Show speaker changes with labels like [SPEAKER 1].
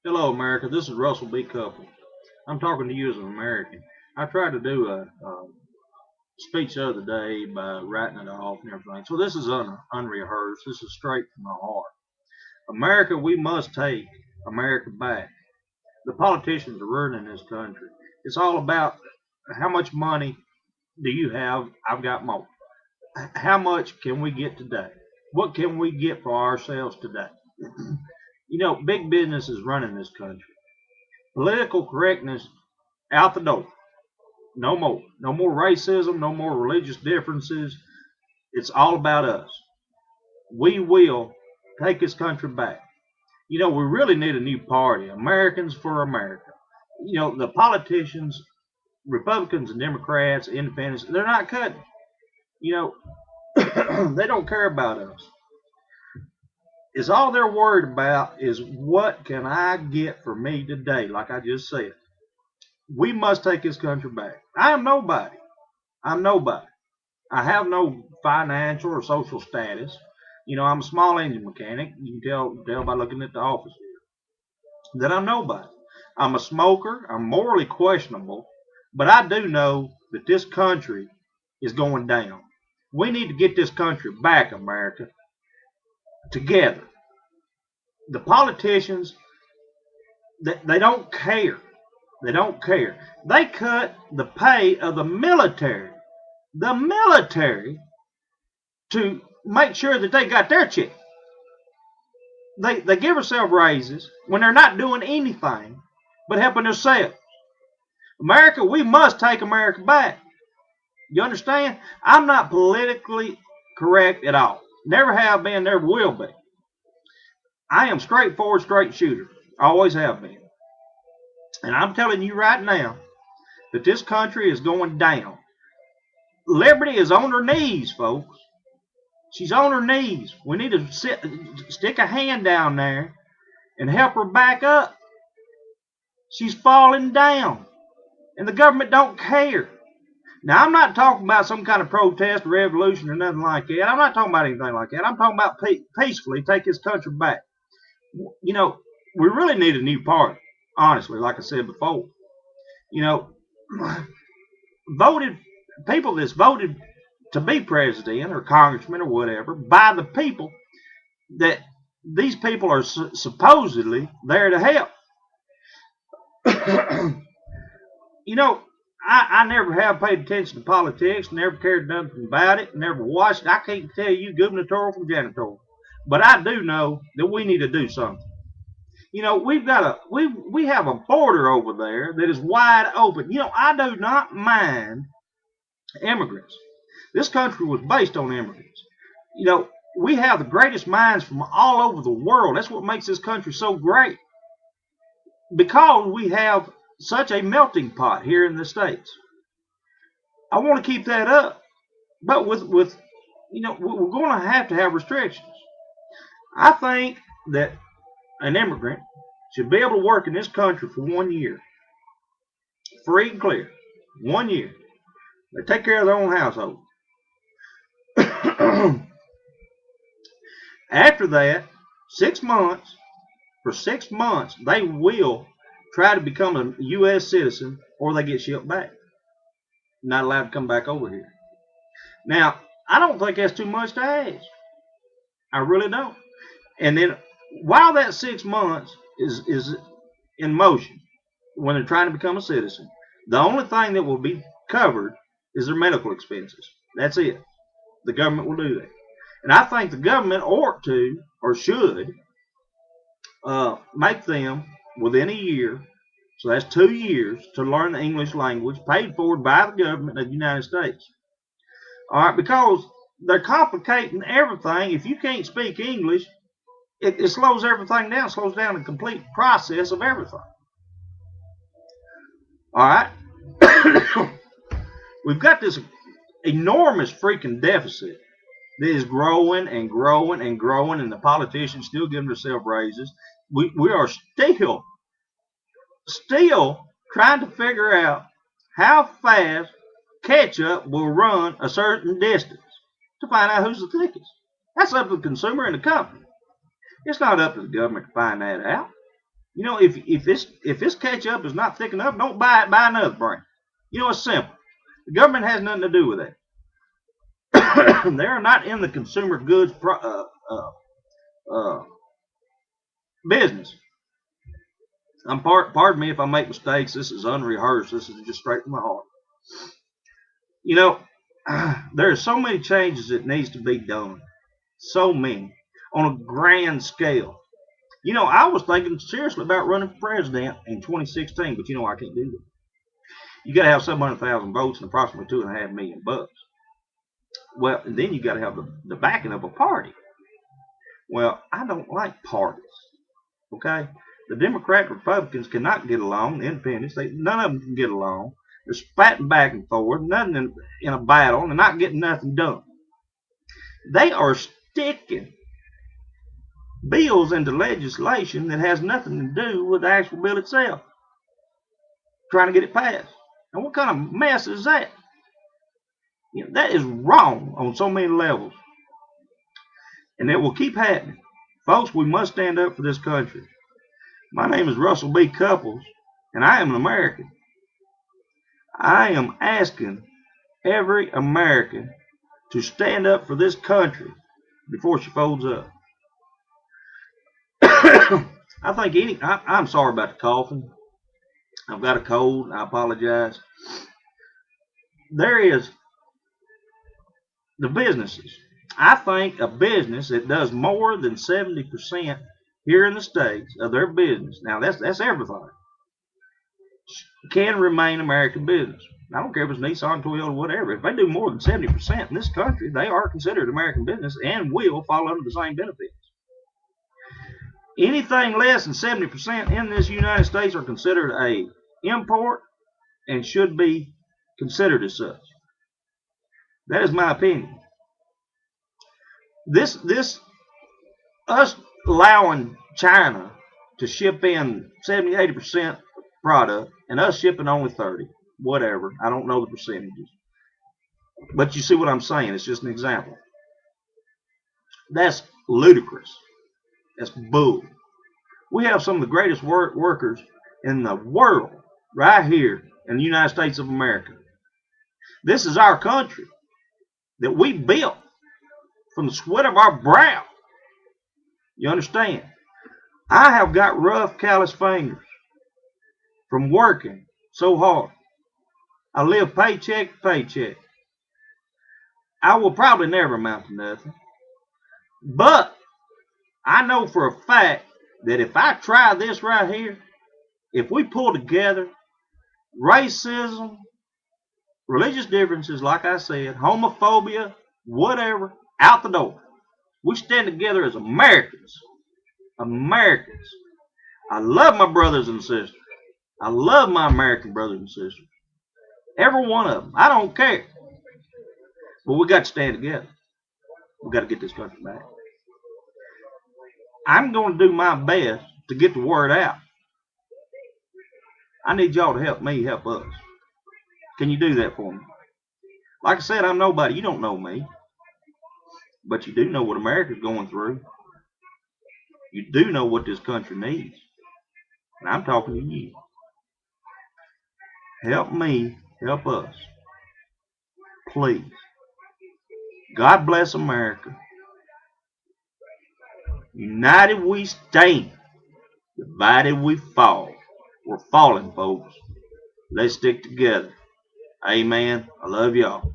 [SPEAKER 1] Hello, America. This is Russell B. Cupples. I'm talking to you as an American. I tried to do a speech the other day by writing it off and everything. So this is unrehearsed. This is straight from my heart. America, we must take America back. The politicians are ruining this country. It's all about how much money do you have? I've got more. How much can we get today? What can we get for ourselves today? Big business is running this country. Political correctness out the door. No more. No more racism, no more religious differences. It's all about us. We will take this country back. We really need a new party. Americans for America. The politicians, Republicans and Democrats, independents, they're not cutting. You they don't care about us. Is all they're worried about is what can I get for me today, like I just said. We must take this country back. I am nobody. I'm nobody. I have no financial or social status. I'm a small engine mechanic. You can tell by looking at the office here that I'm nobody. I'm a smoker. I'm morally questionable, but I do know that this country is going down. We need to get this country back, America, together. The politicians, they don't care. They don't care. They cut the pay of the military. The military to make sure that they got their check. They give themselves raises when they're not doing anything but helping themselves. America, we must take America back. You understand? I'm not politically correct at all. Never have been, never will be. I am straightforward, straight shooter. Always have been. And I'm telling you right now that this country is going down. Liberty is on her knees, folks. She's on her knees. We need to stick a hand down there and help her back up. She's falling down, and the government don't care. Now, I'm not talking about some kind of protest or revolution or nothing like that. I'm not talking about anything like that. I'm talking about peacefully take this country back. We really need a new party, honestly, like I said before. You know, voted people that's voted to be president or congressman or whatever by the people that these people are supposedly there to help. I never have paid attention to politics, never cared nothing about it, never watched it. I can't tell you gubernatorial from janitorial, but I do know that we need to do something. We have a border over there that is wide open. I do not mind immigrants. This country was based on immigrants. We have the greatest minds from all over the world. That's what makes this country so great. Because we have such a melting pot here in the States. I want to keep that up. But with we're going to have restrictions. I think that an immigrant should be able to work in this country for 1 year. Free and clear. 1 year. They take care of their own household. After that, 6 months, for 6 months, they will try to become a U.S. citizen or they get shipped back. Not allowed to come back over here. Now, I don't think that's too much to ask. I really don't. And then while that 6 months is in motion, when they're trying to become a citizen, the only thing that will be covered is their medical expenses. That's it. The government will do that. And I think the government ought to, or should, make them within a year, so that's 2 years, to learn the English language, paid for by the government of the United States. All right, because they're complicating everything. If you can't speak English, it slows everything down, slows down the complete process of everything. All right? We've got this enormous freaking deficit that is growing and growing and growing, and the politicians still giving themselves raises. We are still trying to figure out how fast ketchup will run a certain distance to find out who's the thickest. That's up to the consumer and the company. It's not up to the government to find that out. You know, if this ketchup is not thick enough, don't buy it. Buy another brand. You know, it's simple. The government has nothing to do with that. They are not in the consumer goods uh, business. Pardon me if I make mistakes. This is unrehearsed. This is just straight from the heart. You know, there are so many changes that needs to be done. So many on a grand scale. You know, I was thinking seriously about running for president in 2016, but you know I can't do that. You got to have 700,000 votes and approximately $2.5 million. Well, and then you got to have the backing of a party. Well, I don't like parties. Okay, the Democrat Republicans cannot get along. The Independents, none of them can get along. They're spatting back and forth, nothing in a battle, and they're not getting nothing done. They are sticking bills into legislation that has nothing to do with the actual bill itself, trying to get it passed. And what kind of mess is that? You know, that is wrong on so many levels. And it will keep happening. Folks, we must stand up for this country. My name is Russell B. Cupples, and I am an American. I am asking every American to stand up for this country before she folds up. I think I'm sorry about the coughing. I've got a cold. I apologize. There is the businesses. I think a business that does more than 70% here in the States of their business, now that's everything, can remain American business. I don't care if it's Nissan, Toyota, whatever. If they do more than 70% in this country, they are considered American business and will fall under the same benefits. Anything less than 70% in this United States are considered a import and should be considered as such. That is my opinion. This us allowing China to ship in 70-80% product and us shipping only 30, whatever. I don't know the percentages. But you see what I'm saying. It's just an example. That's ludicrous. That's bull. We have some of the greatest workers in the world right here in the United States of America. This is our country that we built from the sweat of our brow. You understand? I have got rough, callous fingers from working so hard. I live paycheck to paycheck. I will probably never amount to nothing. But I know for a fact that if I try this right here, if we pull together, racism, religious differences, like I said, homophobia, whatever, out the door. We stand together as Americans. Americans. I love my brothers and sisters. I love my American brothers and sisters. Every one of them. I don't care. But we got to stand together. We got to get this country back. I'm going to do my best to get the word out. I need y'all to help me help us. Can you do that for me? Like I said, I'm nobody. You don't know me. But you do know what America's going through. You do know what this country needs. And I'm talking to you. Help me help us. Please. God bless America. United we stand. Divided we fall. We're falling, folks. Let's stick together. Amen. I love y'all.